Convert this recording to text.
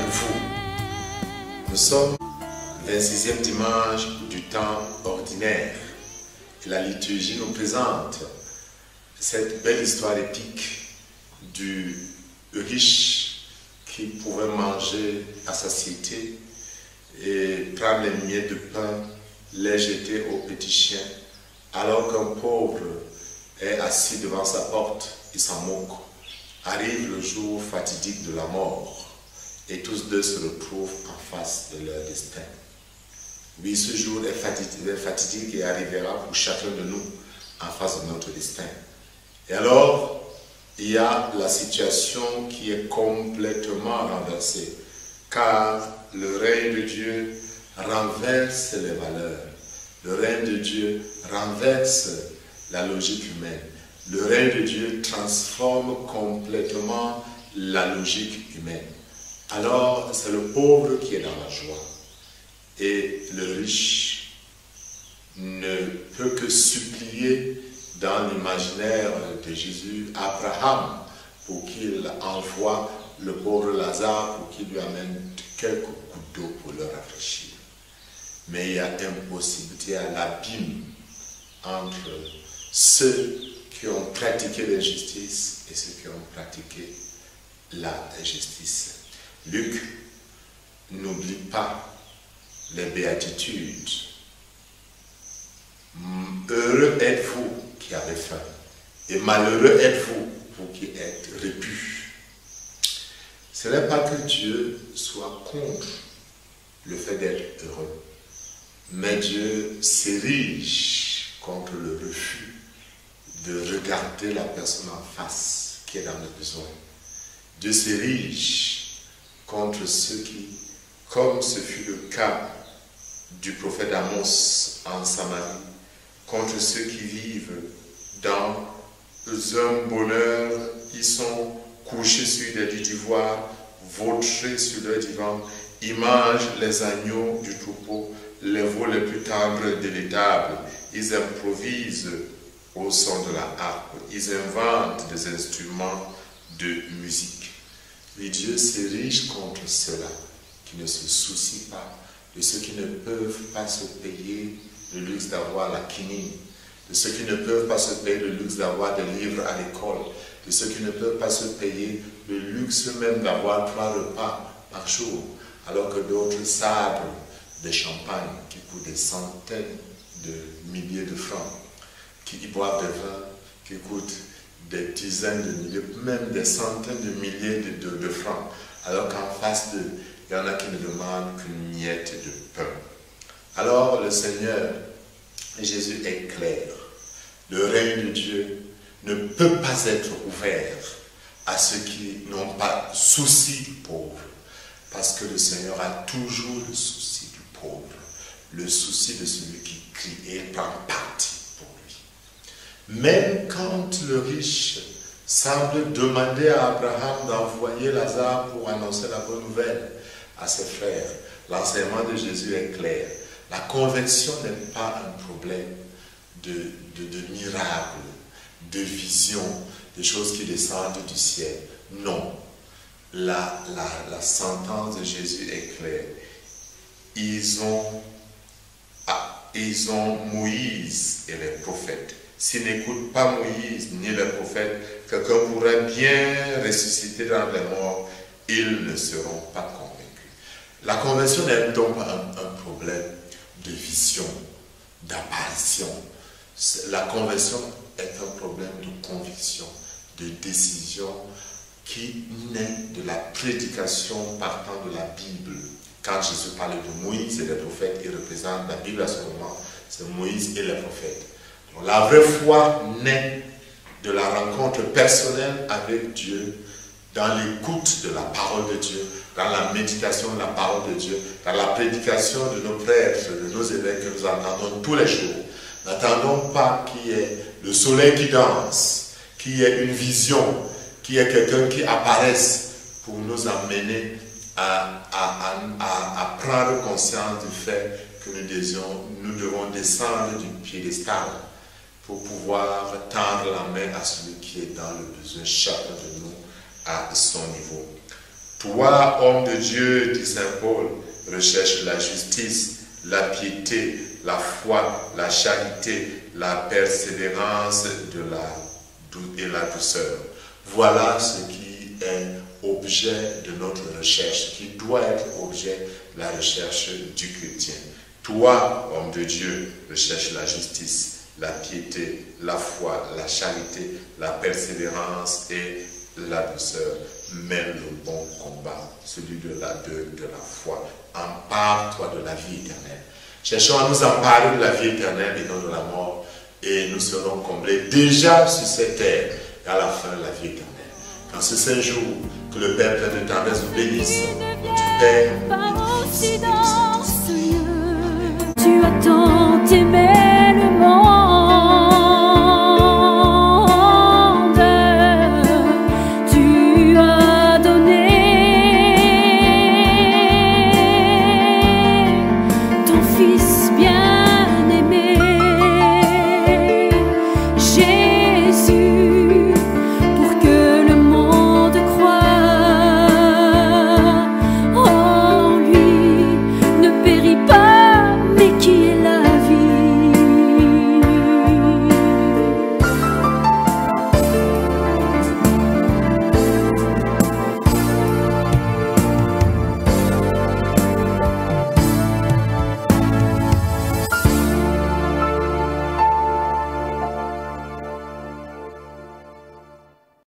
vous. Nous sommes le 26e dimanche du temps ordinaire. Et la liturgie nous présente cette belle histoire épique du riche qui pouvait manger à satiété et prendre les miettes de pain, les jeter aux petits chiens, alors qu'un pauvre est assis devant sa porte, il s'en moque. Arrive le jour fatidique de la mort et tous deux se retrouvent en face de leur destin. Oui, ce jour est fatidique et arrivera pour chacun de nous en face de notre destin. Et alors, il y a la situation qui est complètement renversée, car le règne de Dieu renverse les valeurs. Le règne de Dieu renverse la logique humaine. Le règne de Dieu transforme complètement la logique humaine. Alors, c'est le pauvre qui est dans la joie. Et le riche ne peut que supplier dans l'imaginaire de Jésus Abraham pour qu'il envoie le pauvre Lazare pour qu'il lui amène quelques gouttes d'eau pour le rafraîchir. Mais il y a impossibilité à l'abîme entre ceux qui ont pratiqué l'injustice et ceux qui ont pratiqué la justice. Luc n'oublie pas les béatitudes. Heureux êtes-vous qui avez faim, et malheureux êtes-vous, vous qui êtes repus. Ce n'est pas que Dieu soit contre le fait d'être heureux, mais Dieu s'érige contre le refus de regarder la personne en face qui est dans le besoin. Dieu s'érige contre ceux qui, comme ce fut le cas du prophète Amos en Samarie, contre ceux qui vivent dans un bonheur, ils sont couchés sur des lits d'ivoire, vautrés sur leur divan, ils mangent les agneaux du troupeau, les veaux les plus tendres de l'étable, ils improvisent au son de la harpe, ils inventent des instruments de musique. Et Dieu s'érige contre ceux-là qui ne se soucient pas de ceux qui ne peuvent pas se payer le luxe d'avoir la quinine, de ceux qui ne peuvent pas se payer le luxe d'avoir des livres à l'école, de ceux qui ne peuvent pas se payer le luxe même d'avoir 3 repas par jour, alors que d'autres sabrent des champagnes qui coûtent des centaines de milliers de francs, qui boivent des vins qui coûtent des dizaines de milliers, même des centaines de milliers de francs, alors qu'en face d'eux, il y en a qui ne demandent qu'une miette de pain. Alors le Seigneur Jésus est clair. Le règne de Dieu ne peut pas être ouvert à ceux qui n'ont pas souci du pauvre, parce que le Seigneur a toujours le souci du pauvre, le souci de celui qui crie et il prend parti pour lui. Même quand le riche semble demander à Abraham d'envoyer Lazare pour annoncer la bonne nouvelle à ses frères, l'enseignement de Jésus est clair. La conversion n'est pas un problème de miracle, de vision, de choses qui descendent du ciel. Non. La sentence de Jésus est claire. Ils ont Moïse et les prophètes. S'ils n'écoutent pas Moïse ni les prophètes, quelqu'un pourrait bien ressusciter dans les morts, ils ne seront pas convaincus. La conversion n'est donc pas un problème de vision, d'apparition. La conversion est un problème de conviction, de décision qui naît de la prédication partant de la Bible. Quand Jésus parlait de Moïse et des prophètes, il représente la Bible à ce moment, c'est Moïse et les prophètes. Donc, la vraie foi naît de la rencontre personnelle avec Dieu, dans l'écoute de la parole de Dieu, dans la méditation de la parole de Dieu, dans la prédication de nos prêtres, de nos évêques que nous entendons tous les jours. N'attendons pas qu'il y ait le soleil qui danse, qu'il y ait une vision, qu'il y ait quelqu'un qui apparaisse pour nous amener à prendre conscience du fait que nous devons descendre du piédestal pour pouvoir tendre la main à celui qui est dans le besoin, chacun de nous à son niveau. Toi, homme de Dieu, dit Saint Paul, recherche la justice, la piété, la foi, la charité, la persévérance et la douceur. Voilà ce qui est objet de notre recherche, qui doit être objet de la recherche du chrétien. Toi, homme de Dieu, recherche la justice, la piété, la foi, la charité, la persévérance et la douceur. Mène le bon combat, celui de la foi. Empare-toi de la vie éternelle. Cherchons à nous emparer de la vie éternelle et non de la mort, et nous serons comblés déjà sur cette terre et à la fin de la vie éternelle. Dans ce saint jour, que le Père plein de tendresse vous bénisse, au nom du Père et du Fils